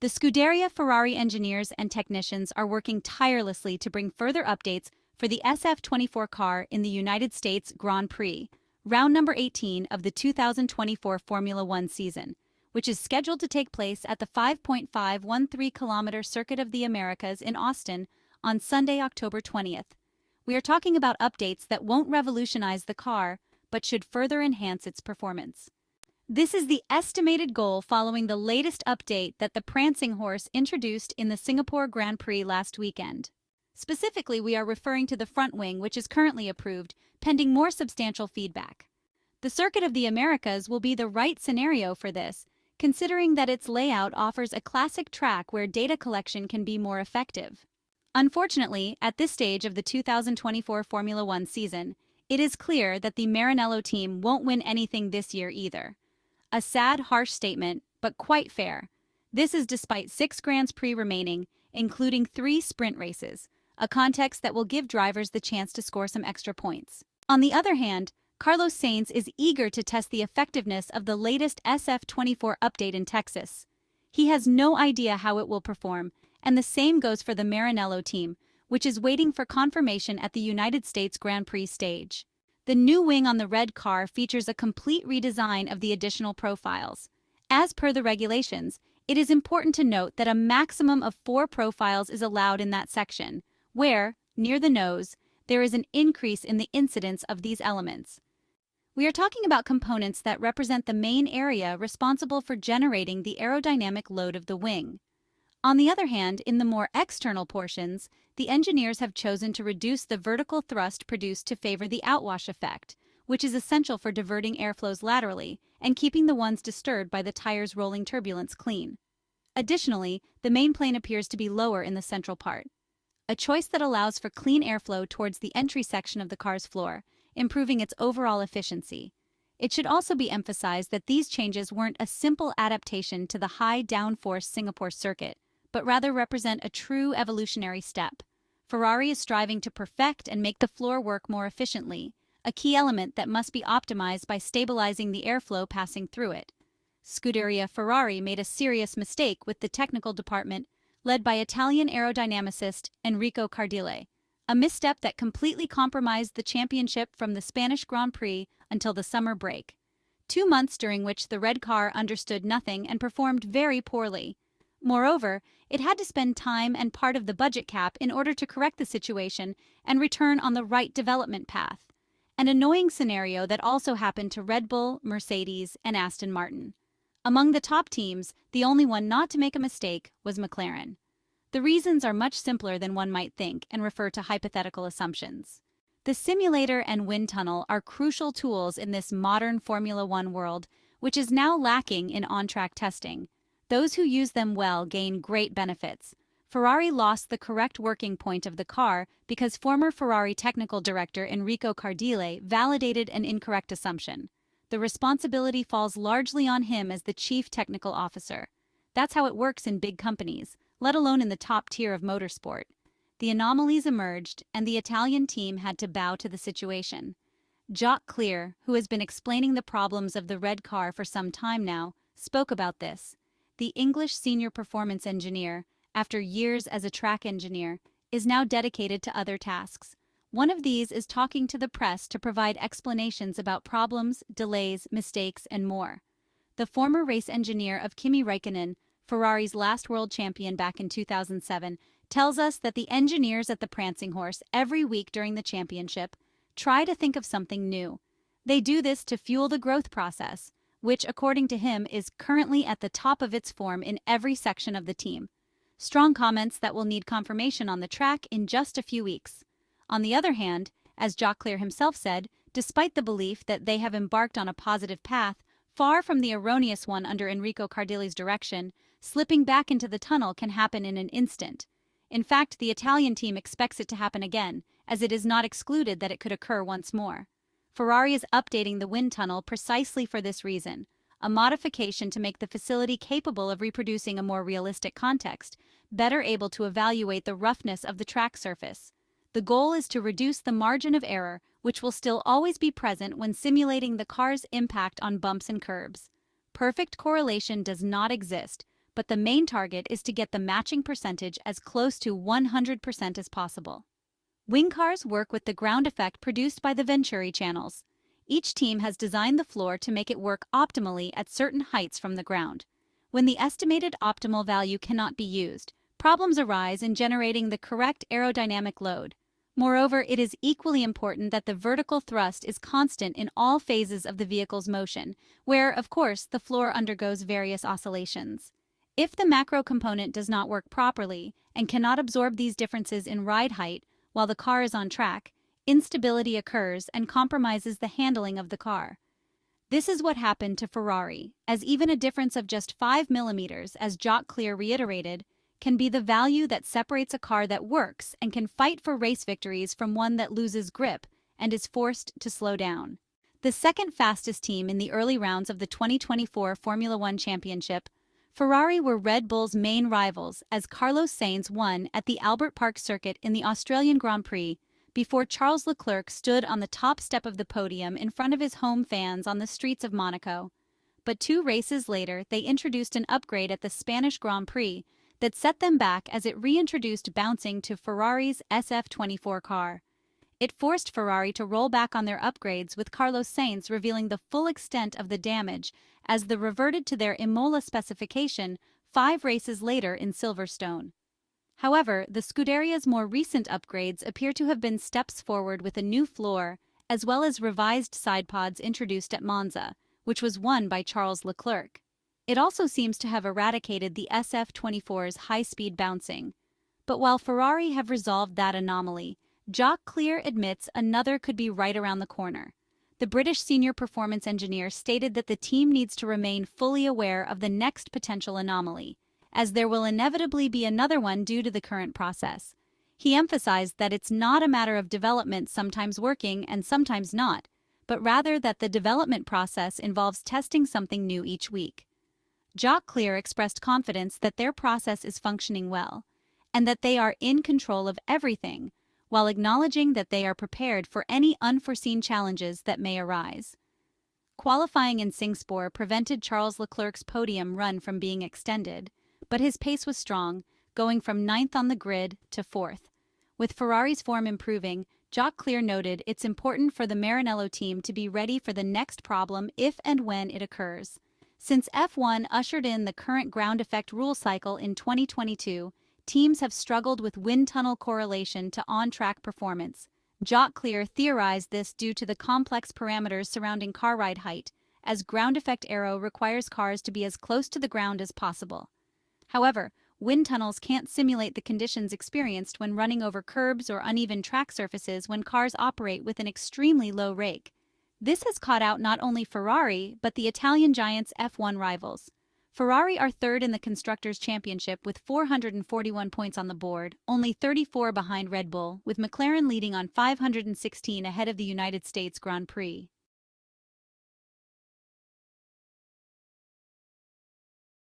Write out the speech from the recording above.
The Scuderia Ferrari engineers and technicians are working tirelessly to bring further updates for the SF-24 car in the United States Grand Prix, round number 18 of the 2024 Formula One season, which is scheduled to take place at the 5.513-kilometer Circuit of the Americas in Austin on Sunday, October 20th. We are talking about updates that won't revolutionize the car, but should further enhance its performance. This is the estimated goal following the latest update that the prancing horse introduced in the Singapore Grand Prix last weekend. Specifically, we are referring to the front wing, which is currently approved, pending more substantial feedback. The Circuit of the Americas will be the right scenario for this, considering that its layout offers a classic track where data collection can be more effective. Unfortunately, at this stage of the 2024 Formula One season, it is clear that the Maranello team won't win anything this year either. A sad, harsh statement, but quite fair. This is despite 6 Grand Prix remaining, including 3 sprint races, a context that will give drivers the chance to score some extra points. On the other hand, Carlos Sainz is eager to test the effectiveness of the latest SF-24 update in Texas. He has no idea how it will perform, and the same goes for the Maranello team, which is waiting for confirmation at the United States Grand Prix stage. The new wing on the red car features a complete redesign of the additional profiles. As per the regulations, it is important to note that a maximum of 4 profiles is allowed in that section, where, near the nose, there is an increase in the incidence of these elements. We are talking about components that represent the main area responsible for generating the aerodynamic load of the wing. On the other hand, in the more external portions, the engineers have chosen to reduce the vertical thrust produced to favor the outwash effect, which is essential for diverting airflows laterally and keeping the ones disturbed by the tire's rolling turbulence clean. Additionally, the main plane appears to be lower in the central part, a choice that allows for clean airflow towards the entry section of the car's floor, improving its overall efficiency. It should also be emphasized that these changes weren't a simple adaptation to the high downforce Singapore circuit, but rather represent a true evolutionary step. Ferrari is striving to perfect and make the floor work more efficiently, a key element that must be optimized by stabilizing the airflow passing through it. Scuderia Ferrari made a serious mistake with the technical department, led by Italian aerodynamicist Enrico Cardile, a misstep that completely compromised the championship from the Spanish Grand Prix until the summer break. 2 months during which the red car understood nothing and performed very poorly. Moreover, it had to spend time and part of the budget cap in order to correct the situation and return on the right development path. An annoying scenario that also happened to Red Bull, Mercedes, and Aston Martin. Among the top teams, the only one not to make a mistake was McLaren. The reasons are much simpler than one might think and refer to hypothetical assumptions. The simulator and wind tunnel are crucial tools in this modern Formula One world, which is now lacking in on-track testing. Those who use them well gain great benefits. Ferrari lost the correct working point of the car because former Ferrari technical director Enrico Cardile validated an incorrect assumption. The responsibility falls largely on him as the chief technical officer. That's how it works in big companies, let alone in the top tier of motorsport. The anomalies emerged, and the Italian team had to bow to the situation. Leclerc, who has been explaining the problems of the red car for some time now, spoke about this. The English senior performance engineer, after years as a track engineer, is now dedicated to other tasks. One of these is talking to the press to provide explanations about problems, delays, mistakes, and more. The former race engineer of Kimi Räikkönen, Ferrari's last world champion back in 2007, tells us that the engineers at the prancing horse every week during the championship try to think of something new. They do this to fuel the growth process, which, according to him, is currently at the top of its form in every section of the team. Strong comments that will need confirmation on the track in just a few weeks. On the other hand, as Leclerc himself said, despite the belief that they have embarked on a positive path, far from the erroneous one under Enrico Cardile's direction, slipping back into the tunnel can happen in an instant. In fact, the Italian team expects it to happen again, as it is not excluded that it could occur once more. Ferrari is updating the wind tunnel precisely for this reason, a modification to make the facility capable of reproducing a more realistic context, better able to evaluate the roughness of the track surface. The goal is to reduce the margin of error, which will still always be present when simulating the car's impact on bumps and curbs. Perfect correlation does not exist, but the main target is to get the matching percentage as close to 100% as possible. Wing cars work with the ground effect produced by the Venturi channels. Each team has designed the floor to make it work optimally at certain heights from the ground. When the estimated optimal value cannot be used, problems arise in generating the correct aerodynamic load. Moreover, it is equally important that the vertical thrust is constant in all phases of the vehicle's motion, where, of course, the floor undergoes various oscillations. If the macro component does not work properly and cannot absorb these differences in ride height while the car is on track, instability occurs and compromises the handling of the car. This is what happened to Ferrari, as even a difference of just 5 millimeters, as Jacques Clear reiterated, can be the value that separates a car that works and can fight for race victories from one that loses grip and is forced to slow down. The second fastest team in the early rounds of the 2024 Formula One Championship, Ferrari were Red Bull's main rivals as Carlos Sainz won at the Albert Park circuit in the Australian Grand Prix before Charles Leclerc stood on the top step of the podium in front of his home fans on the streets of Monaco. But 2 races later, they introduced an upgrade at the Spanish Grand Prix that set them back as it reintroduced bouncing to Ferrari's SF-24 car. It forced Ferrari to roll back on their upgrades, with Carlos Sainz revealing the full extent of the damage as they reverted to their Imola specification 5 races later in Silverstone. However, the Scuderia's more recent upgrades appear to have been steps forward, with a new floor, as well as revised side pods introduced at Monza, which was won by Charles Leclerc. It also seems to have eradicated the SF-24's high-speed bouncing. But while Ferrari have resolved that anomaly, Jacques Clear admits another could be right around the corner. The British senior performance engineer stated that the team needs to remain fully aware of the next potential anomaly, as there will inevitably be another one due to the current process. He emphasized that it's not a matter of development sometimes working and sometimes not, but rather that the development process involves testing something new each week. Jacques Clear expressed confidence that their process is functioning well, and that they are in control of everything, while acknowledging that they are prepared for any unforeseen challenges that may arise. Qualifying in Singapore prevented Charles Leclerc's podium run from being extended, but his pace was strong, going from 9th on the grid to 4th. With Ferrari's form improving, Jacques Clear noted it's important for the Maranello team to be ready for the next problem if and when it occurs. Since F1 ushered in the current ground effect rule cycle in 2022, teams have struggled with wind tunnel correlation to on-track performance. Jacques Clear theorized this due to the complex parameters surrounding car ride height, as ground effect aero requires cars to be as close to the ground as possible. However, wind tunnels can't simulate the conditions experienced when running over curbs or uneven track surfaces when cars operate with an extremely low rake. This has caught out not only Ferrari, but the Italian giants' F1 rivals. Ferrari are third in the Constructors' Championship with 441 points on the board, only 34 behind Red Bull, with McLaren leading on 516 ahead of the United States Grand Prix.